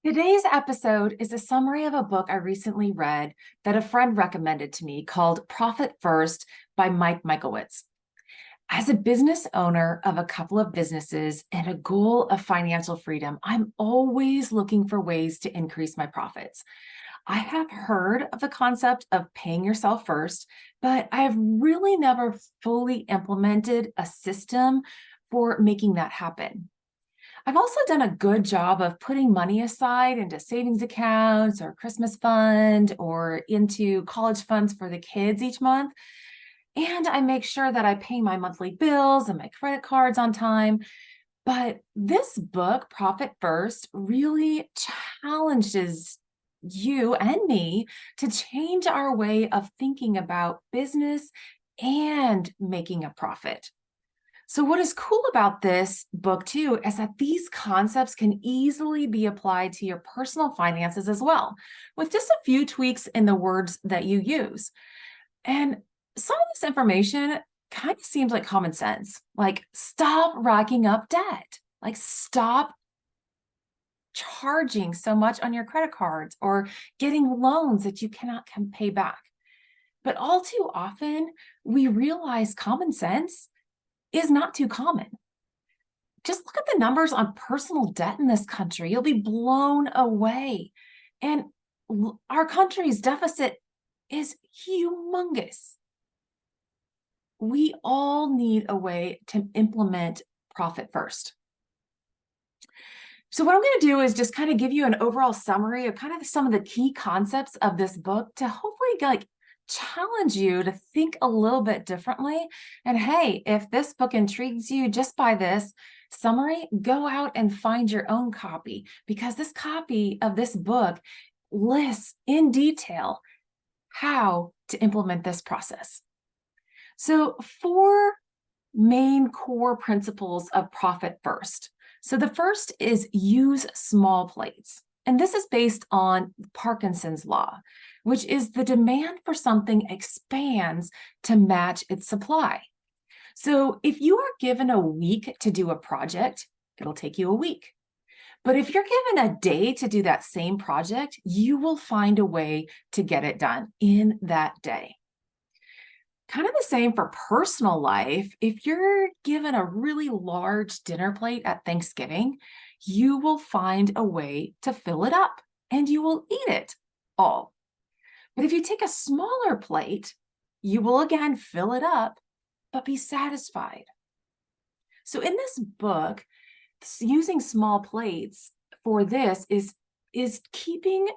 Today's episode is a summary of a book I recently read that a friend recommended to me called Profit First by Mike Michalowicz. As a business owner of a couple of businesses and a goal of financial freedom, I'm always looking for ways to increase my profits. I have heard of the concept of paying yourself first, but I have really never fully implemented a system for making that happen. I've also done a good job of putting money aside into savings accounts or Christmas fund or into college funds for the kids each month. And I make sure that I pay my monthly bills and my credit cards on time. But this book, Profit First, really challenges you and me to change our way of thinking about business and making a profit. So what is cool about this book too is that these concepts can easily be applied to your personal finances as well, with just a few tweaks in the words that you use. And some of this information kind of seems like common sense, like stop racking up debt, like stop charging so much on your credit cards or getting loans that you cannot pay back. But all too often, we realize common sense is not too common. Just look at the numbers on personal debt in this country. You'll be blown away. And our country's deficit is humongous. We all need a way to implement Profit First. So what I'm going to do is just kind of give you an overall summary of kind of some of the key concepts of this book to hopefully challenge you to think a little bit differently. And hey, if this book intrigues you just by this summary, go out and find your own copy, because this copy of this book lists in detail how to implement this process. So 4 main core principles of Profit First. So the first is use small plates. And this is based on Parkinson's law, which is the demand for something expands to match its supply. So if you are given a week to do a project, it'll take you a week. But if you're given a day to do that same project, you will find a way to get it done in that day. Kind of the same for personal life. If you're given a really large dinner plate at Thanksgiving, you will find a way to fill it up and you will eat it all. But if you take a smaller plate, you will again fill it up, but be satisfied. So in this book, using small plates for this is keeping,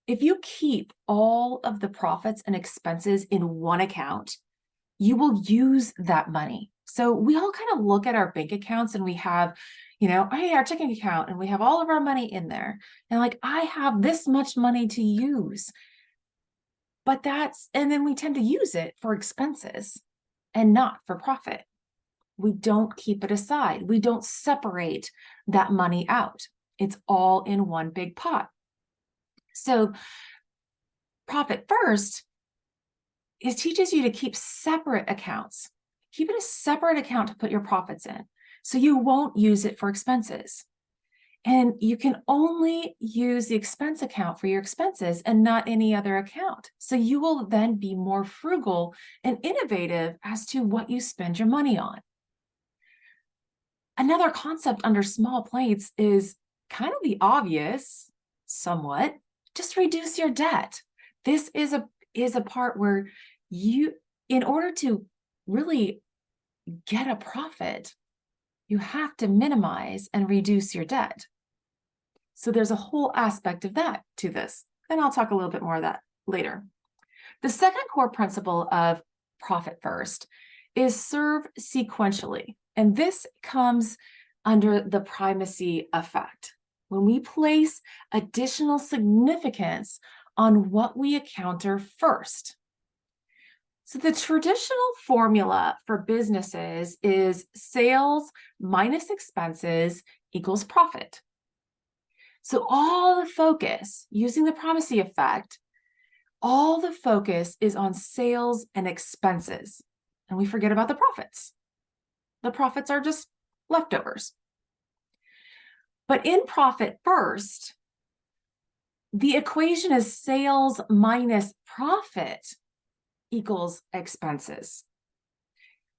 if you keep all of the profits and expenses in one account, you will use that money. So we all kind of look at our bank accounts and we have, hey, our checking account, and we have all of our money in there. And like, I have this much money to use. But and then we tend to use it for expenses and not for profit. We don't keep it aside. We don't separate that money out. It's all in one big pot. So Profit First teaches you to keep separate accounts. Keep it a separate account to put your profits in, so you won't use it for expenses. And you can only use the expense account for your expenses and not any other account. So you will then be more frugal and innovative as to what you spend your money on. Another concept under small plates is kind of the obvious, somewhat, just reduce your debt. This is a part where you, in order to really get a profit, you have to minimize and reduce your debt. So there's a whole aspect of that to this, and I'll talk a little bit more of that later. The second core principle of Profit First is serve sequentially, and this comes under the primacy effect. When we place additional significance on what we encounter first. So the traditional formula for businesses is sales minus expenses equals profit. So all the focus, using the primacy effect, all the focus is on sales and expenses, and we forget about the profits. The profits are just leftovers. But in Profit First, The equation is sales minus profit equals expenses.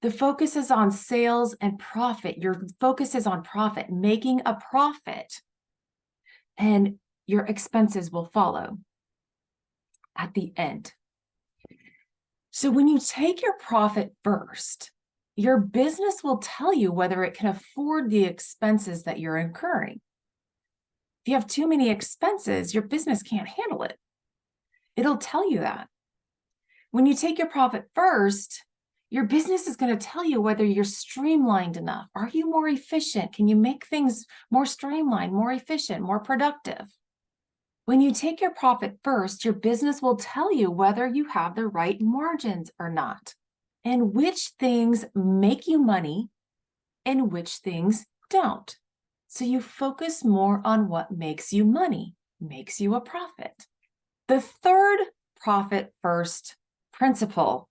The focus is on sales and profit. Your focus is on profit, making a profit, and your expenses will follow at the end. So when you take your profit first, your business will tell you whether it can afford the expenses that you're incurring. If you have too many expenses, your business can't handle it. It'll tell you that. When you take your profit first, your business is going to tell you whether you're streamlined enough. Are you more efficient? Can you make things more streamlined, more efficient, more productive? When you take your profit first, your business will tell you whether you have the right margins or not, and which things make you money and which things don't. So you focus more on what makes you money, makes you a profit. The third profit first principle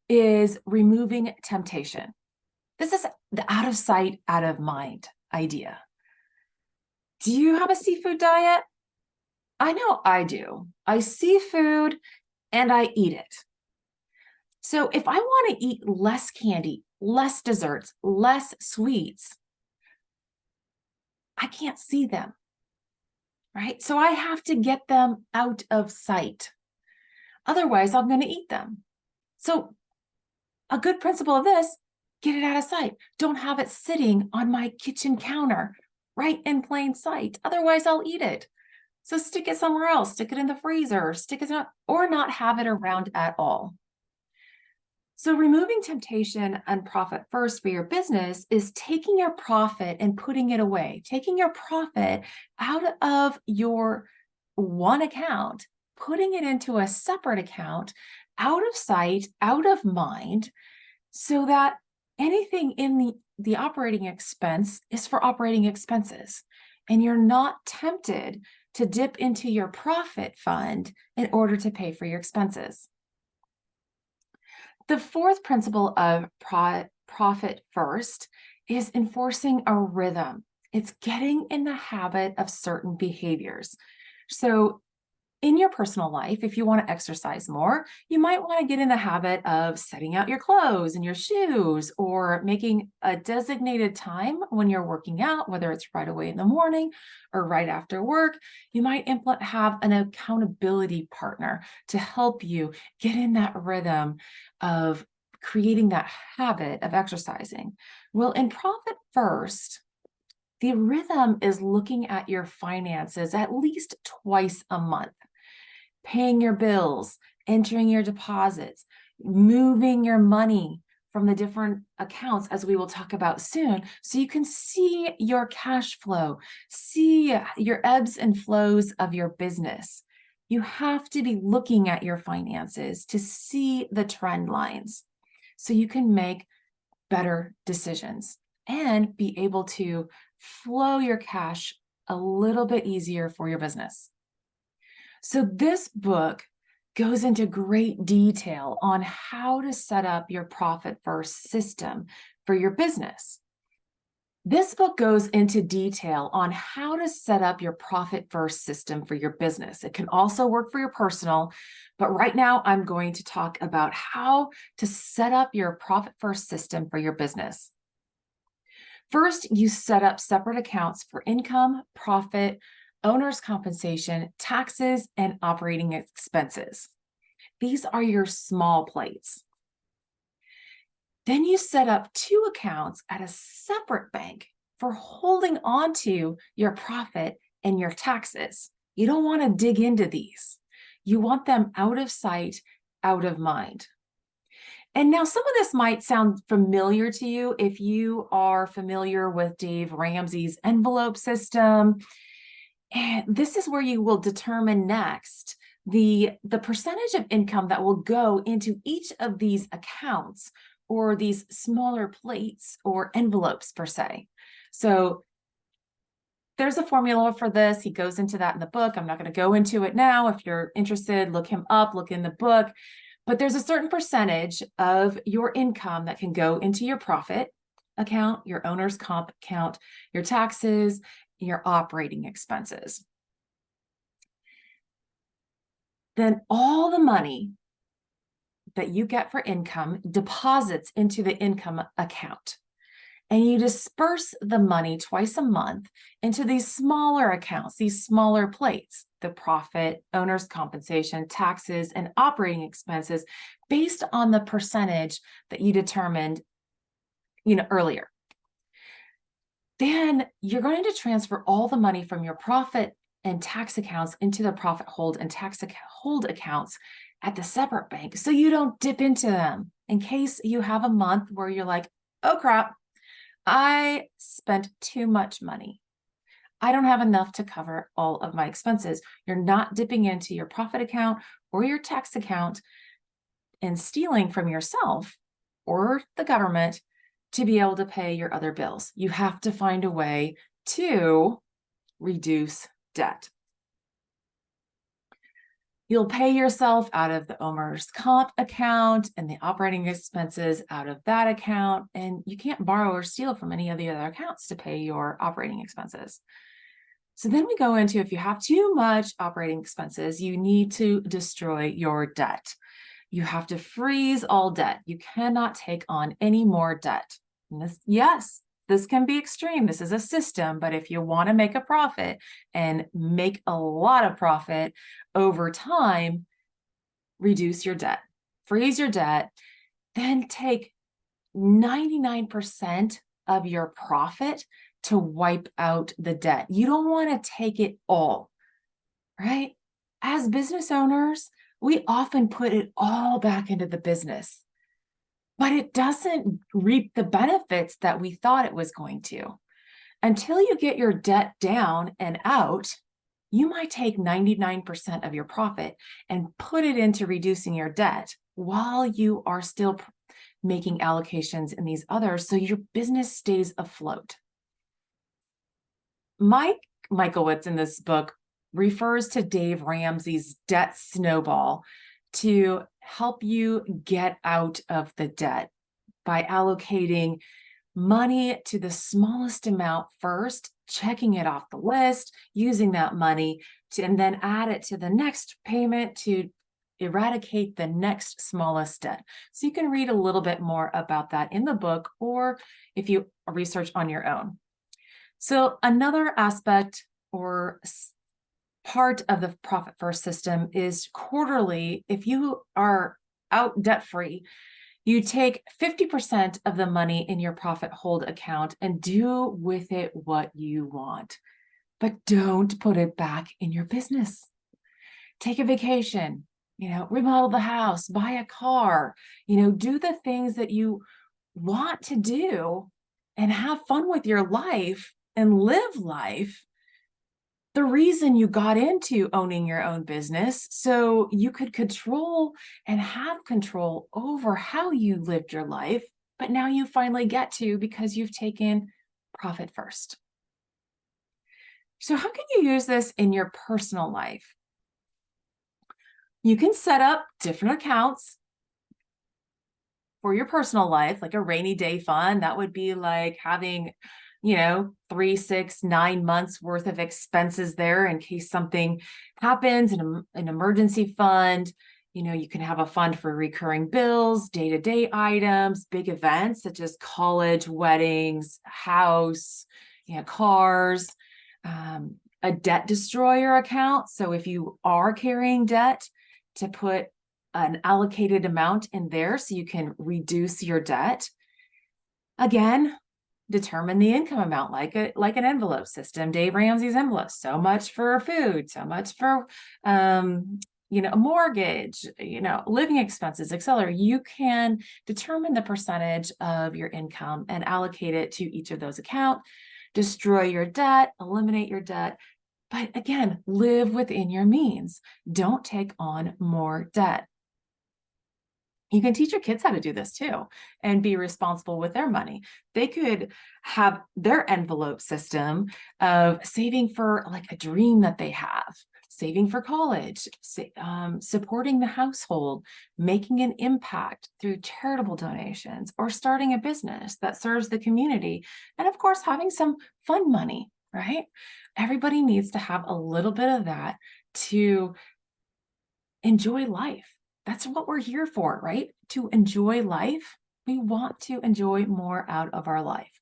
is removing temptation. This is the out of sight, out of mind idea. Do you have a seafood diet? I know I do. I see food and I eat it. So if I want to eat less candy, less desserts, less sweets, I can't see them, right? So I have to get them out of sight. Otherwise, I'm going to eat them. So a good principle of this, get it out of sight. Don't have it sitting on my kitchen counter, right in plain sight. Otherwise, I'll eat it. So stick it somewhere else, stick it in the freezer, stick it not, or not have it around at all. So removing temptation and profit first for your business is taking your profit and putting it away, taking your profit out of your one account, putting it into a separate account, out of sight, out of mind, so that anything in the operating expense is for operating expenses. And you're not tempted to dip into your profit fund in order to pay for your expenses. The fourth principle of profit first is enforcing a rhythm. It's getting in the habit of certain behaviors. So in your personal life, if you want to exercise more, you might want to get in the habit of setting out your clothes and your shoes, or making a designated time when you're working out, whether it's right away in the morning or right after work. You might have an accountability partner to help you get in that rhythm of creating that habit of exercising. Well, in Profit First, the rhythm is looking at your finances at least twice a month. Paying your bills, entering your deposits, moving your money from the different accounts, as we will talk about soon, so you can see your cash flow, see your ebbs and flows of your business. You have to be looking at your finances to see the trend lines so you can make better decisions and be able to flow your cash a little bit easier for your business. So this book goes into great detail on how to set up your profit first system for your business. This book goes into detail on how to set up your profit first system for your business. It can also work for your personal, but right now I'm going to talk about how to set up your profit first system for your business. First, you set up separate accounts for income, profit, owner's compensation, taxes, and operating expenses. These are your small plates. Then you set up 2 accounts at a separate bank for holding on to your profit and your taxes. You don't want to dig into these. You want them out of sight, out of mind. And now some of this might sound familiar to you if you are familiar with Dave Ramsey's envelope system. And this is where you will determine next the percentage of income that will go into each of these accounts, or these smaller plates or envelopes per se. So there's a formula for this. He goes into that in the book. I'm not going to go into it now. If you're interested, look him up, look in the book. But there's a certain percentage of your income that can go into your profit account, your owner's comp account, your taxes, your operating expenses. then all the money that you get for income deposits into the income account. And you disperse the money twice a month into these smaller accounts, these smaller plates, the profit, owner's compensation, taxes, and operating expenses based on the percentage that you determined, earlier. Then you're going to transfer all the money from your profit and tax accounts into the profit hold and tax hold accounts at the separate bank, so you don't dip into them in case you have a month where you're like, oh crap, I spent too much money. I don't have enough to cover all of my expenses. You're not dipping into your profit account or your tax account and stealing from yourself or the government to be able to pay your other bills. You have to find a way to reduce debt. You'll pay yourself out of the owner's comp account and the operating expenses out of that account, and you can't borrow or steal from any of the other accounts to pay your operating expenses. So then we go into, if you have too much operating expenses, you need to destroy your debt. You have to freeze all debt. You cannot take on any more debt. And this can be extreme. This is a system, but if you want to make a profit and make a lot of profit over time, reduce your debt, freeze your debt, then take 99% of your profit to wipe out the debt. You don't want to take it all, right? As business owners, we often put it all back into the business, but it doesn't reap the benefits that we thought it was going to. Until you get your debt down and out, you might take 99% of your profit and put it into reducing your debt while you are still making allocations in these others, so your business stays afloat. Mike Michalowicz in this book refers to Dave Ramsey's debt snowball to help you get out of the debt by allocating money to the smallest amount first, checking it off the list, using that money and then add it to the next payment to eradicate the next smallest debt. So you can read a little bit more about that in the book, or if you research on your own. So another aspect or part of the profit first system is quarterly. If you are out debt-free, you take 50% of the money in your profit hold account and do with it what you want, but don't put it back in your business. Take a vacation, remodel the house, buy a car, do the things that you want to do and have fun with your life and live life. The reason you got into owning your own business, so you could control and have control over how you lived your life, but now you finally get to because you've taken profit first. So how can you use this in your personal life? You can set up different accounts for your personal life, like a rainy day fund. That would be like having 3, 6, 9 months worth of expenses there in case something happens, an emergency fund. You can have a fund for recurring bills, day-to-day items, big events such as college, weddings, house, cars, a debt destroyer account. So if you are carrying debt, to put an allocated amount in there so you can reduce your debt. Again, determine the income amount like an envelope system, Dave Ramsey's envelope. So much for food, so much for a mortgage, living expenses, etc. You can determine the percentage of your income and allocate it to each of those accounts. Destroy your debt, eliminate your debt. But again, live within your means. Don't take on more debt. You can teach your kids how to do this too and be responsible with their money. They could have their envelope system of saving for like a dream that they have, saving for college, supporting the household, making an impact through charitable donations, or starting a business that serves the community. And of course, having some fun money, right? Everybody needs to have a little bit of that to enjoy life. That's what we're here for, right? To enjoy life. We want to enjoy more out of our life.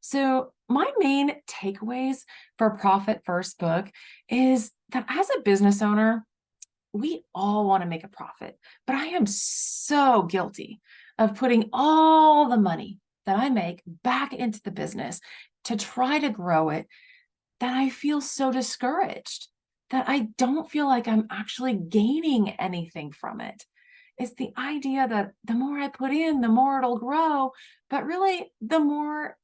So my main takeaways for Profit First book is that as a business owner, we all want to make a profit, but I am so guilty of putting all the money that I make back into the business to try to grow it, that I feel so discouraged, that I don't feel like I'm actually gaining anything from it. It's the idea that the more I put in, the more it'll grow, but really the more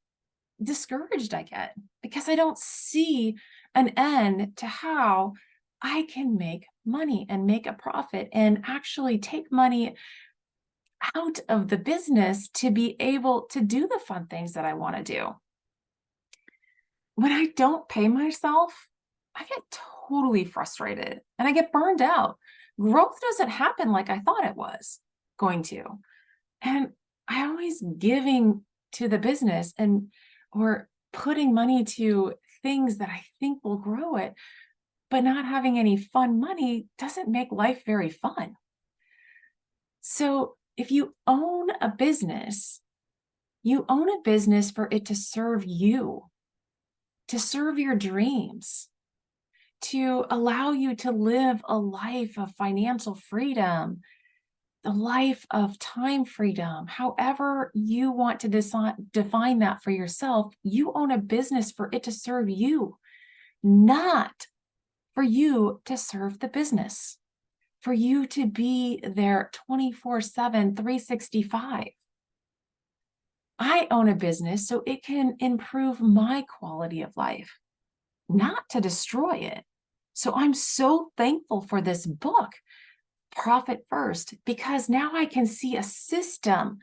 discouraged I get because I don't see an end to how I can make money and make a profit and actually take money out of the business to be able to do the fun things that I want to do. When I don't pay myself, I get totally frustrated and I get burned out. Growth doesn't happen like I thought it was going to. And I always giving to the business or putting money to things that I think will grow it, but not having any fun money doesn't make life very fun. So if you own a business, you own a business for it to serve you, to serve your dreams, to allow you to live a life of financial freedom, the life of time freedom, however you want to define that for yourself. You own a business for it to serve you, not for you to serve the business, for you to be there 24/7, 365. I own a business so it can improve my quality of life, not to destroy it. So I'm so thankful for this book, Profit First, because now I can see a system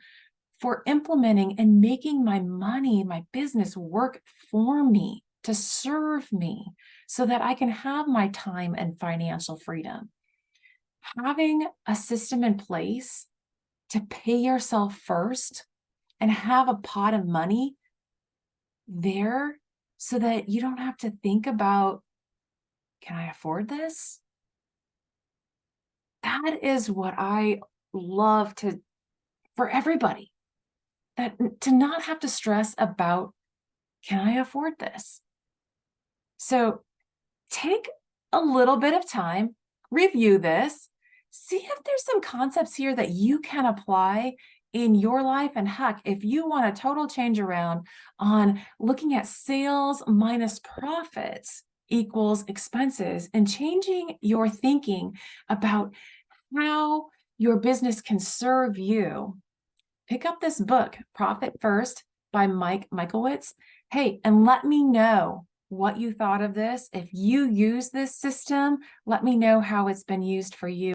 for implementing and making my money, my business work for me, to serve me, so that I can have my time and financial freedom. Having a system in place to pay yourself first and have a pot of money there so that you don't have to think about, can I afford this? That is what I love for everybody, that to not have to stress about, can I afford this? So take a little bit of time, review this, see if there's some concepts here that you can apply in your life. And heck, if you want a total change around on looking at sales minus profits equals expenses and changing your thinking about how your business can serve you, pick up this book, Profit First by Mike Michalowicz. Hey, and let me know what you thought of this. If you use this system, let me know how it's been used for you.